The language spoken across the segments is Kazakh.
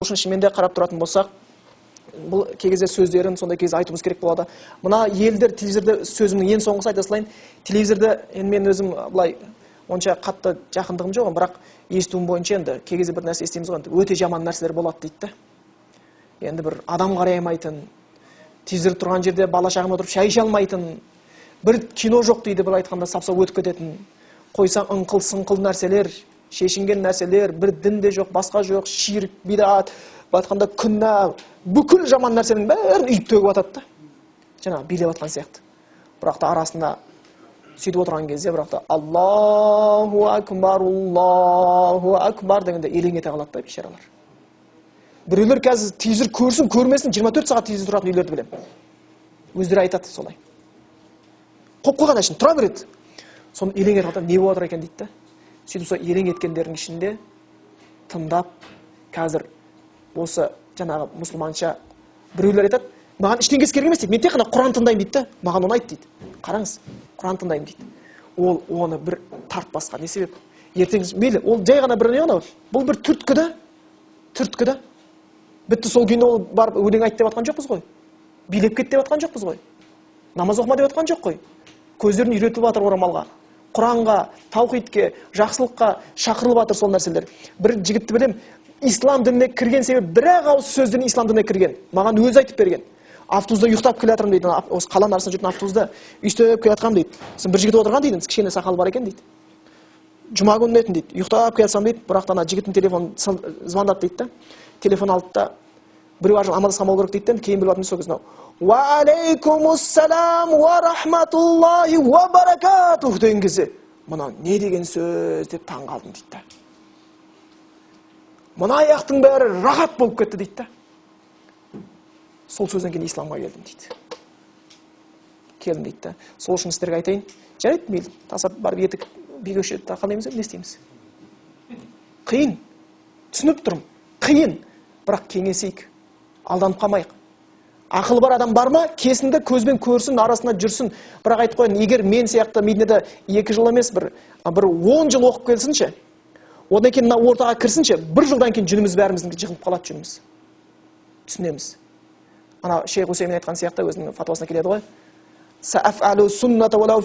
Ошон шименде карап туратын болсак, бул кегизе сөздөрүн сондай кез айтуубуз керек болот. Мына элдер телевизордо сөзүмдүн эң соңгусу айта салайын. Телевизордо мен өзүм былай онча катты жакындыгым жок, бирок эстүүм боюнча энди кегизе бир нерсе эстейбиз го, өтө жаман нерселер болот дейт да. Энди бир адам карай алмайтын, телевизор турган жерде бала чагым отуруп чай иче алмайтын, бир кино жок дейди, бир айтканда сапсап өтүп кететин. Койсаң ыңкыл сыңкыл нерселер, шешинген нерселер, бир динде жок, башка жок, ширк, бидат, айтканда күнә, бүкүл жаман нерсенин бәрин үйүп төгүп атат да. Жана билеп аткан сыяктуу. Бирок да арасында сүйтүп отурган кезде бирок да Аллаху акбар дегенде элең эте калат да бишаралар. Бирөөлөр қазір телевизор көрсүн, көрмесин 24 саат телевизор туратын үйлөрдү билем. Өздөрү айтат солай. Коп койгон ишин тура берет. Соны элең этип атат, не болуп атыр экен дейт да. Сөйтүп сол элең эткендердин ичинде тыңдап, қазір осы жанагы мусулманча бирөөлөр айтат, маған ештеңкесі керек емес дейді. Мен тек қана Құран тыңдаймын дейді да. Маған ұнайды дейді. Қараңыз, Құран тыңдаймын дейді. Ол оны бір тартпасқа не себеп? Ертең мейлі, ол жай ғана бір не ғана. Бұл бір түрткі да. Бітті сол күні ол барып өлең айт деп атқан жоқпыз ғой. Билеп кет деп атқан жоқпыз ғой. Намаз оқыма деп атқан жоқ қой. Көздерін үйретіліп жатыр орамалға, Құранға, таухидке, жақсылыққа шақырылып жатыр сол нәрселер. Бір жігітті білем, ислам дініне кірген себеп бір-ақ ауыз сөзден ислам дініне кірген. Маған өзі айтып берген. Автобуста ұйықтап келе жатырмын дейді. Осы қаланың арасында жүрген автобуста үйістеп келе жатқанмын дейді. Сосын бір жігіт отырған дейді, кішкене сақалы бар екен дейді. Жұма күні етін дейді. Ұйықтап келе жатсам дейді, бірақ ана жігіттің телефонын звондап дейді да. Телефон алды да біреу ажал амандасқан болу керек дейді да. Кейін біліп жатырмын сол кезде. Ва алейкумуссалам ва рахматуллахи ва баракатух деген кезде мына не деген сөз деп таң қалдым дейді да. Мына аяқтың бәрі рахат болып кетті дейді да. Сол сөзден кейін исламға келдім дейді. Келдім дейді да. Сол үшін сіздерге айтайын. Жарайды, мейлі, тасап барып етік би көшеді тақалаймыз деп не істейміз? Қиын. Түсініп тұрмын. Қиын. Бірақ кеңесейік. Алданып қалмайық. Ақылы бар адам бар ма? Кесінде көзбен көрсін, арасында жүрсін. Бірақ айтып қояйын, егер мен сияқты Мединеде 2 жыл емес, бір 10 жыл оқып келсінші, одан кейін мына ортаға кірсінші, 1 жылдан кейін жүніміз бәріміздің жығылып қалады жүніміз. Түсінеміз. Ана Шейх Усеймин айтқан сияқты өзінің фатуасына келеді ғой. Сафалу сунната валау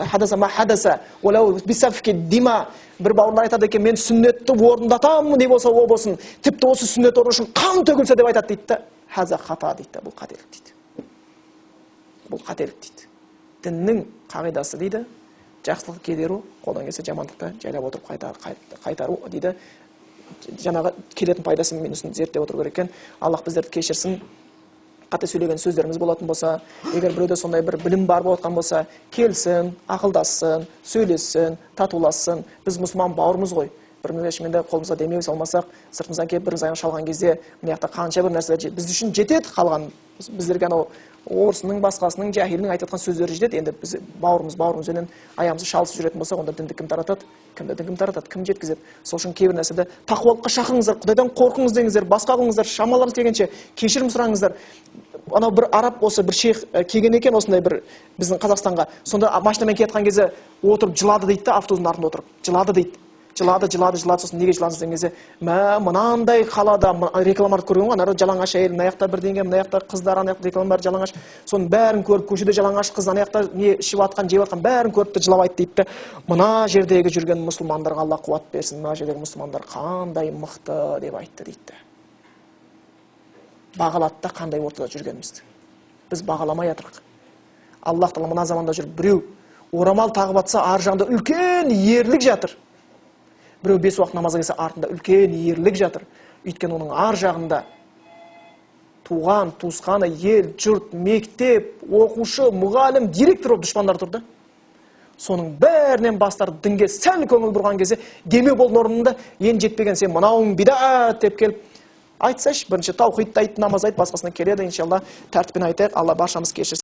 хадаса ма хадаса валау бисафки дима. Бір бауырлар айтады екен, мен сүннетті орындатамын не болса о болсын. Тіпті осы сүннет орны үшін қан төгілсе деп айтады дейді да. Хаза хата дейді, бұл қателік дейді. Бұл қателік дейді. Діннің қағидасы дейді, жақсылықты кедеру, қолдан келсе жамандықты жайлап отырып қайтару дейді. Жаңағы келетін пайдасын мен үстін зерттеп отыру керек екен. Аллах біздерді кешірсін. Қате сөйлеген сөздеріміз болатын болса, егер біреуде сондай бір білім бар болатқан болса, келсін, ақылдассын, сөйлессін, татулассын. Біз мұсылман бауырымыз ғой. Бірімізге шыменде қолымызға демеу салмасақ, сыртымыздан келіп біріміз аяғын шалған кезде, мына жақта қанша бір нәрселер біз үшін жетеді қалған. Біздерге анау орысының, басқасының, жахилдің айтатын сөздері жетеді. Енді біз бауырымыз өнен аяғымызды шалысып жүретін болсақ, онда дінді кім таратады? Кімді дін кім таратады? Кім жеткізеді? Сол үшін кейбір нәрседе тақуалыққа шақырыңыздар, Құдайдан қорқыңыз деңіздер, басқа қылыңыздар, шамаларыңыз келгенше кешірім сұраңыздар. Анау бір араб осы бір шейх келген екен осындай бір біздің Қазақстанға. Сонда машинамен келе жатқан кезде отырып жылады дейді да, автобустың артында отырып. Жылады дейді. Жылады, сосын неге жыладыңыз деген кезде, мынандай қалада рекламаларды көрген ғой, ана жалаңаш әйел, мына жақта бірдеңе, мына жақта қыздар, ана жақта реклама бәрі жалаңаш. Соның бәрін көріп, көшеде жалаңаш қыз, ана жақта не ішіп атқан, жеп атқан бәрін көріп те жылап айтты дейді. Мына жердегі жүрген мұсылмандарға Алла қуат берсін, мына жердегі мұсылмандар қандай мықты деп айтты дейді. Бағалады да қандай ортада жүргенімізді. Біз бағаламай жатырмыз. Аллах тағала мына заманда жүріп, біреу орамал тағып атса, ар жағында үлкен ерлік жатыр. Біреу 5 уақыт намазға келсе, артында үлкен ерлік жатыр. Өйткені оның ар жағында туған, туысқаны, ел, жұрт, мектеп, оқушы, мұғалім, директор болып дұшпандар тұрды. Соның бәрінен бастар дінге сәл көңіл бұрған кезде, демеу болдың орнында, ең жетпеген сен мынауың бидат деп келіп, айтсайшы, бірінші таухидты айт, намаз айт, басқасына келеді, иншалла, тәртіппен айтайық, Алла баршамыз кешірсін.